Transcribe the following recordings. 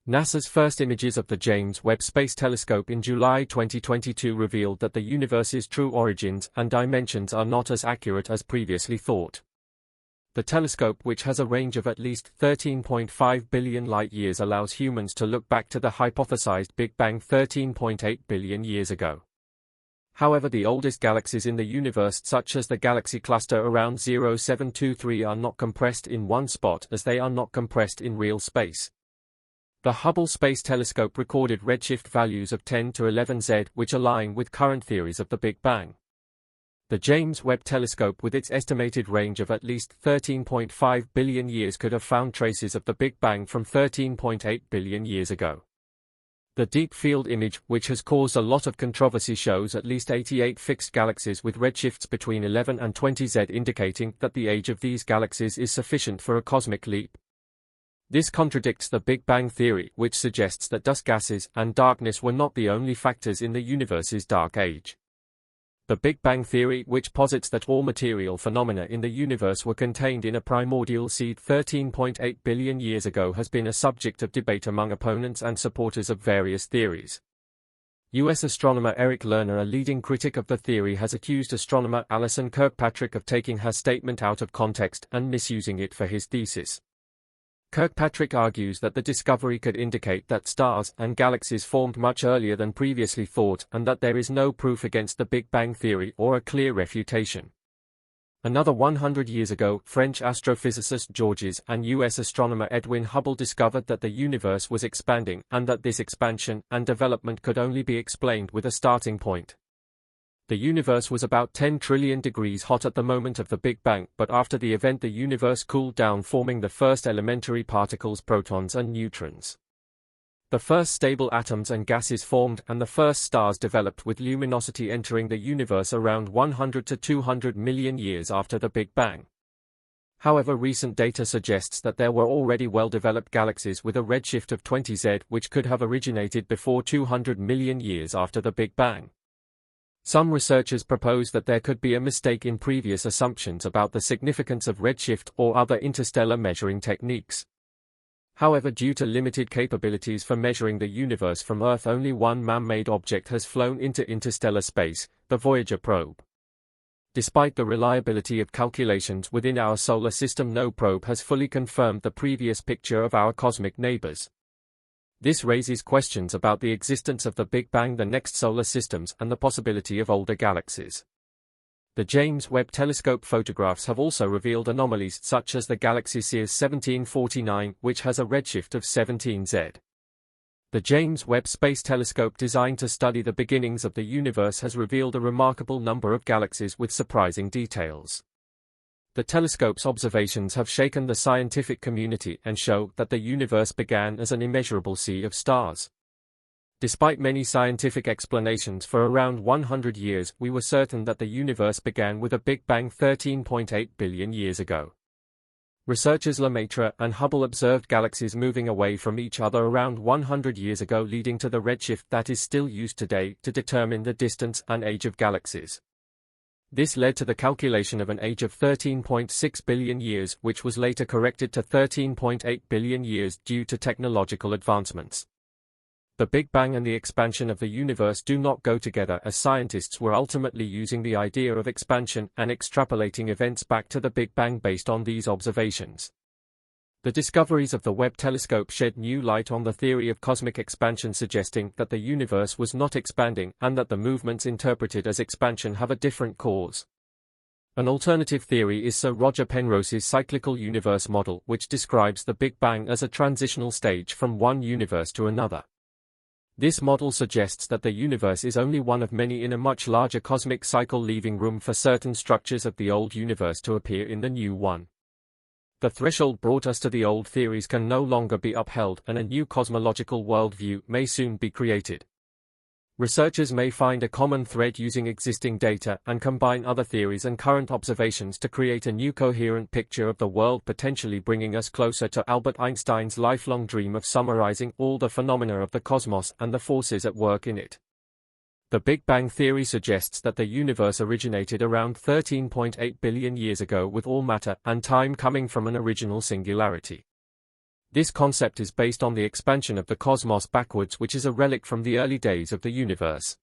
NASA's first images of the James Webb Space Telescope in July 2022 revealed that the universe's true origins and dimensions are not as accurate as previously thought. The telescope, which has a range of at least 13.5 billion light-years, allows humans to look back to the hypothesized Big Bang 13.8 billion years ago. However, the oldest galaxies in the universe, such as the galaxy cluster around 0723, are not compressed in one spot, as they are not compressed in real space. The Hubble Space Telescope recorded redshift values of 10 to 11 Z, which align with current theories of the Big Bang. The James Webb Telescope, with its estimated range of at least 13.5 billion years, could have found traces of the Big Bang from 13.8 billion years ago. The Deep Field image, which has caused a lot of controversy, shows at least 88 fixed galaxies with redshifts between 11 and 20 Z, indicating that the age of these galaxies is sufficient for a cosmic leap. This contradicts the Big Bang theory, which suggests that dust gases and darkness were not the only factors in the universe's dark age. The Big Bang theory, which posits that all material phenomena in the universe were contained in a primordial seed 13.8 billion years ago, has been a subject of debate among opponents and supporters of various theories. U.S. astronomer Eric Lerner, a leading critic of the theory, has accused astronomer Alison Kirkpatrick of taking her statement out of context and misusing it for his thesis. Kirkpatrick argues that the discovery could indicate that stars and galaxies formed much earlier than previously thought, and that there is no proof against the Big Bang theory or a clear refutation. Another 100 years ago, French astrophysicist Georges and U.S. astronomer Edwin Hubble discovered that the universe was expanding, and that this expansion and development could only be explained with a starting point. The universe was about 10 trillion degrees hot at the moment of the Big Bang, but after the event the universe cooled down, forming the first elementary particles, protons and neutrons. The first stable atoms and gases formed, and the first stars developed, with luminosity entering the universe around 100 to 200 million years after the Big Bang. However, recent data suggests that there were already well-developed galaxies with a redshift of 20 Z, which could have originated before 200 million years after the Big Bang. Some researchers propose that there could be a mistake in previous assumptions about the significance of redshift or other interstellar measuring techniques. However, due to limited capabilities for measuring the universe from Earth, only one man-made object has flown into interstellar space, the Voyager probe. Despite the reliability of calculations within our solar system, no probe has fully confirmed the previous picture of our cosmic neighbors. This raises questions about the existence of the Big Bang, the next solar systems, and the possibility of older galaxies. The James Webb Telescope photographs have also revealed anomalies such as the galaxy Sears 1749, which has a redshift of 17 Z. The James Webb Space Telescope, designed to study the beginnings of the universe, has revealed a remarkable number of galaxies with surprising details. The telescope's observations have shaken the scientific community and show that the universe began as an immeasurable sea of stars. Despite many scientific explanations for around 100 years, we were certain that the universe began with a Big Bang 13.8 billion years ago. Researchers Lemaitre and Hubble observed galaxies moving away from each other around 100 years ago, leading to the redshift that is still used today to determine the distance and age of galaxies. This led to the calculation of an age of 13.6 billion years, which was later corrected to 13.8 billion years due to technological advancements. The Big Bang and the expansion of the universe do not go together, as scientists were ultimately using the idea of expansion and extrapolating events back to the Big Bang based on these observations. The discoveries of the Webb telescope shed new light on the theory of cosmic expansion, suggesting that the universe was not expanding and that the movements interpreted as expansion have a different cause. An alternative theory is Sir Roger Penrose's cyclical universe model, which describes the Big Bang as a transitional stage from one universe to another. This model suggests that the universe is only one of many in a much larger cosmic cycle, leaving room for certain structures of the old universe to appear in the new one. The threshold brought us to the old theories can no longer be upheld, and a new cosmological worldview may soon be created. Researchers may find a common thread using existing data and combine other theories and current observations to create a new coherent picture of the world, potentially bringing us closer to Albert Einstein's lifelong dream of summarizing all the phenomena of the cosmos and the forces at work in it. The Big Bang theory suggests that the universe originated around 13.8 billion years ago, with all matter and time coming from an original singularity. This concept is based on the expansion of the cosmos backwards, which is a relic from the early days of the universe.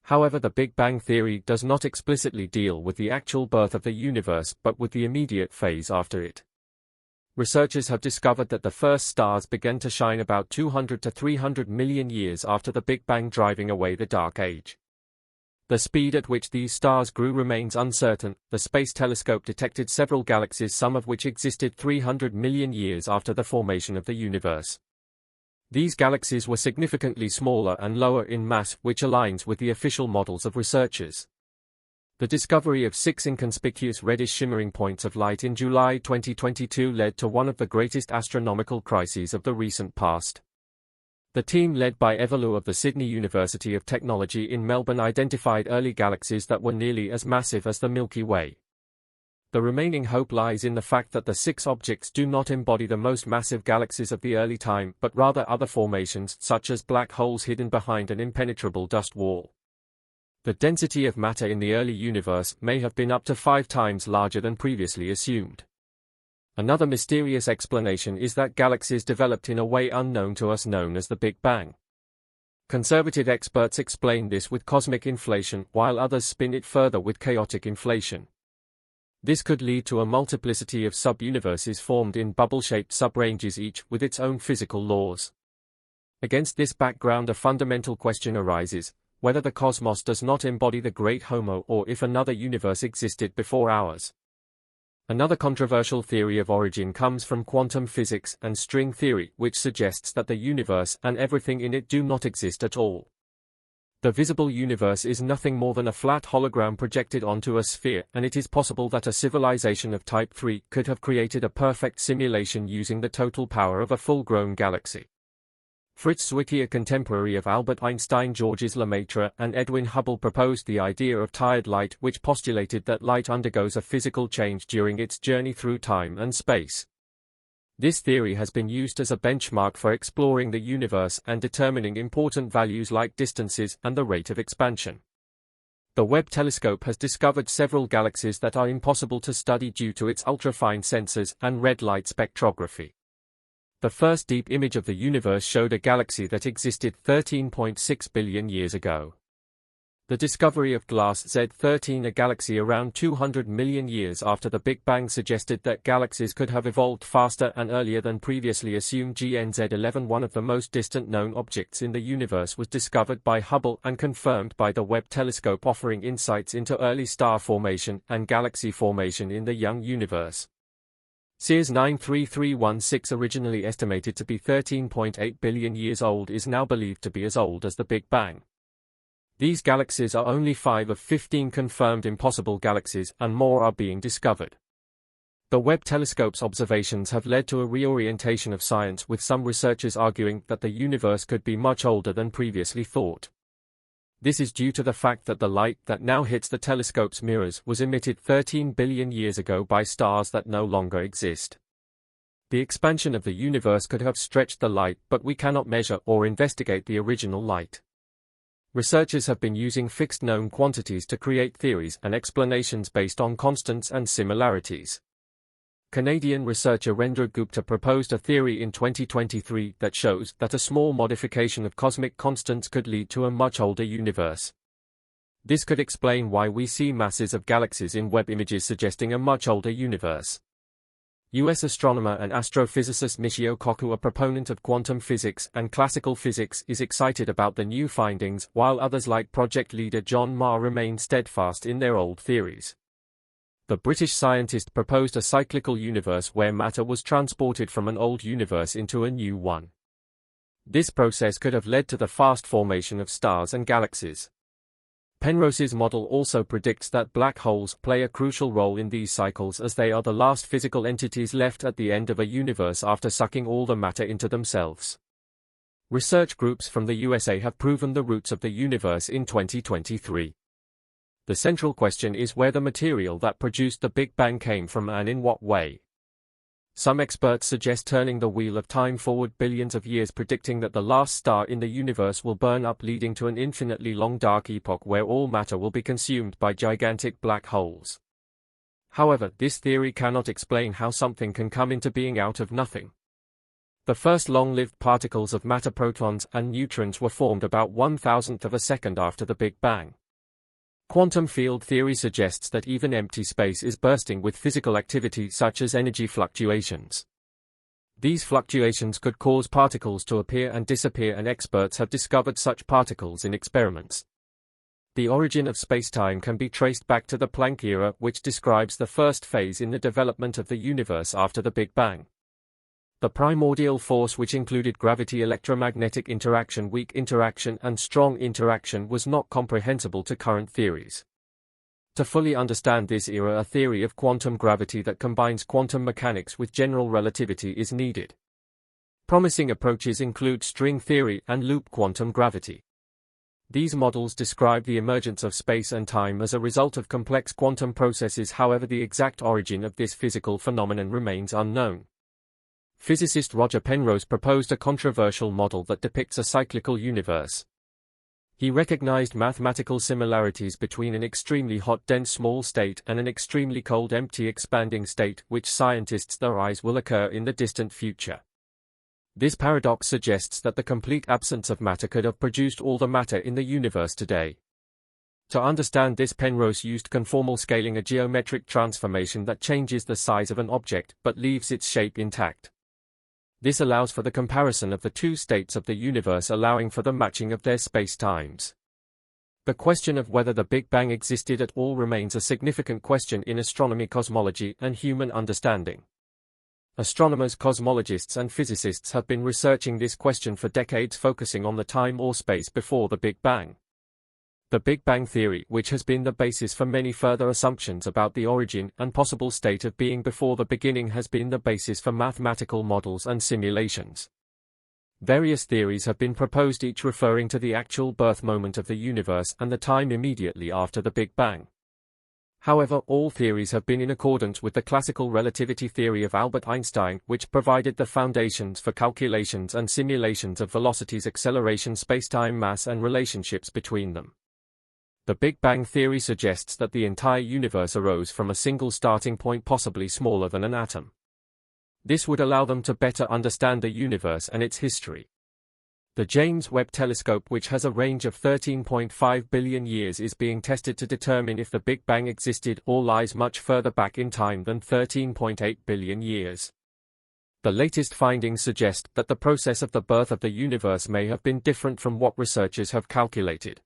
However, the Big Bang theory does not explicitly deal with the actual birth of the universe but with the immediate phase after it. Researchers have discovered that the first stars began to shine about 200 to 300 million years after the Big Bang, driving away the Dark Age. The speed at which these stars grew remains uncertain. The Space Telescope detected several galaxies, some of which existed 300 million years after the formation of the universe. These galaxies were significantly smaller and lower in mass, which aligns with the official models of researchers. The discovery of 6 inconspicuous reddish shimmering points of light in July 2022 led to one of the greatest astronomical crises of the recent past. The team led by Eva Liu of the Sydney University of Technology in Melbourne identified early galaxies that were nearly as massive as the Milky Way. The remaining hope lies in the fact that the 6 objects do not embody the most massive galaxies of the early time, but rather other formations, such as black holes hidden behind an impenetrable dust wall. The density of matter in the early universe may have been up to 5 times larger than previously assumed. Another mysterious explanation is that galaxies developed in a way unknown to us, known as the Big Bang. Conservative experts explain this with cosmic inflation, while others spin it further with chaotic inflation. This could lead to a multiplicity of sub-universes formed in bubble-shaped sub-ranges, each with its own physical laws. Against this background, a fundamental question arises: whether the cosmos does not embody the Great Homo, or if another universe existed before ours. Another controversial theory of origin comes from quantum physics and string theory, which suggests that the universe and everything in it do not exist at all. The visible universe is nothing more than a flat hologram projected onto a sphere, and it is possible that a civilization of Type 3 could have created a perfect simulation using the total power of a full-grown galaxy. Fritz Zwicky, a contemporary of Albert Einstein, Georges Lemaitre, and Edwin Hubble, proposed the idea of tired light, which postulated that light undergoes a physical change during its journey through time and space. This theory has been used as a benchmark for exploring the universe and determining important values like distances and the rate of expansion. The Webb telescope has discovered several galaxies that are impossible to study due to its ultrafine sensors and red light spectrography. The first deep image of the universe showed a galaxy that existed 13.6 billion years ago. The discovery of Glass Z13, a galaxy around 200 million years after the Big Bang, suggested that galaxies could have evolved faster and earlier than previously assumed. GNZ11, one of the most distant known objects in the universe, was discovered by Hubble and confirmed by the Webb telescope, offering insights into early star formation and galaxy formation in the young universe. Sears 93316, originally estimated to be 13.8 billion years old, is now believed to be as old as the Big Bang. These galaxies are only 5 of 15 confirmed impossible galaxies, and more are being discovered. The Webb telescope's observations have led to a reorientation of science, with some researchers arguing that the universe could be much older than previously thought. This is due to the fact that the light that now hits the telescope's mirrors was emitted 13 billion years ago by stars that no longer exist. The expansion of the universe could have stretched the light, but we cannot measure or investigate the original light. Researchers have been using fixed known quantities to create theories and explanations based on constants and similarities. Canadian researcher Rendra Gupta proposed a theory in 2023 that shows that a small modification of cosmic constants could lead to a much older universe. This could explain why we see masses of galaxies in Webb images, suggesting a much older universe. U.S. astronomer and astrophysicist Michio Kaku, a proponent of quantum physics and classical physics, is excited about the new findings, while others like project leader John Marr remain steadfast in their old theories. The British scientist proposed a cyclical universe where matter was transported from an old universe into a new one. This process could have led to the fast formation of stars and galaxies. Penrose's model also predicts that black holes play a crucial role in these cycles, as they are the last physical entities left at the end of a universe after sucking all the matter into themselves. Research groups from the USA have proven the roots of the universe in 2023. The central question is where the material that produced the Big Bang came from and in what way. Some experts suggest turning the wheel of time forward billions of years, predicting that the last star in the universe will burn up, leading to an infinitely long dark epoch where all matter will be consumed by gigantic black holes. However, this theory cannot explain how something can come into being out of nothing. The first long-lived particles of matter, protons and neutrons, were formed about 1,000th of a second after the Big Bang. Quantum field theory suggests that even empty space is bursting with physical activity such as energy fluctuations. These fluctuations could cause particles to appear and disappear, and experts have discovered such particles in experiments. The origin of spacetime can be traced back to the Planck era, which describes the first phase in the development of the universe after the Big Bang. The primordial force, which included gravity, electromagnetic interaction, weak interaction, and strong interaction, was not comprehensible to current theories. To fully understand this era, a theory of quantum gravity that combines quantum mechanics with general relativity is needed. Promising approaches include string theory and loop quantum gravity. These models describe the emergence of space and time as a result of complex quantum processes. However, the exact origin of this physical phenomenon remains unknown. Physicist Roger Penrose proposed a controversial model that depicts a cyclical universe. He recognized mathematical similarities between an extremely hot dense small state and an extremely cold empty expanding state, which scientists theorize will occur in the distant future. This paradox suggests that the complete absence of matter could have produced all the matter in the universe today. To understand this, Penrose used conformal scaling, a geometric transformation that changes the size of an object but leaves its shape intact. This allows for the comparison of the two states of the universe, allowing for the matching of their spacetimes. The question of whether the Big Bang existed at all remains a significant question in astronomy, cosmology, and human understanding. Astronomers, cosmologists, and physicists have been researching this question for decades, focusing on the time or space before the Big Bang. The Big Bang theory, which has been the basis for many further assumptions about the origin and possible state of being before the beginning, has been the basis for mathematical models and simulations. Various theories have been proposed, each referring to the actual birth moment of the universe and the time immediately after the Big Bang. However, all theories have been in accordance with the classical relativity theory of Albert Einstein, which provided the foundations for calculations and simulations of velocities, acceleration, spacetime, mass, and relationships between them. The Big Bang theory suggests that the entire universe arose from a single starting point, possibly smaller than an atom. This would allow them to better understand the universe and its history. The James Webb Telescope, which has a range of 13.5 billion years, is being tested to determine if the Big Bang existed or lies much further back in time than 13.8 billion years. The latest findings suggest that the process of the birth of the universe may have been different from what researchers have calculated.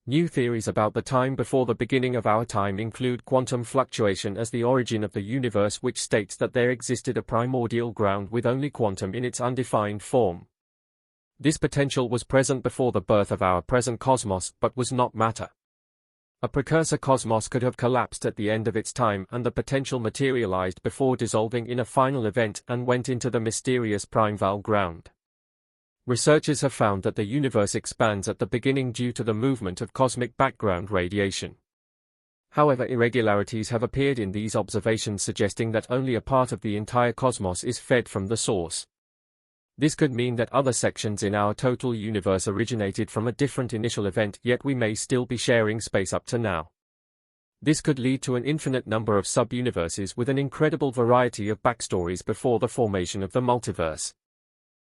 New theories about the time before the beginning of our time include quantum fluctuation as the origin of the universe, which states that there existed a primordial ground with only quantum in its undefined form. This potential was present before the birth of our present cosmos, but was not matter. A precursor cosmos could have collapsed at the end of its time, and the potential materialized before dissolving in a final event and went into the mysterious primeval ground. Researchers have found that the universe expands at the beginning due to the movement of cosmic background radiation. However, irregularities have appeared in these observations, suggesting that only a part of the entire cosmos is fed from the source. This could mean that other sections in our total universe originated from a different initial event, yet we may still be sharing space up to now. This could lead to an infinite number of sub-universes with an incredible variety of backstories before the formation of the multiverse.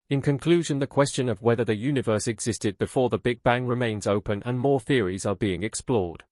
In conclusion, the question of whether the universe existed before the Big Bang remains open, and more theories are being explored.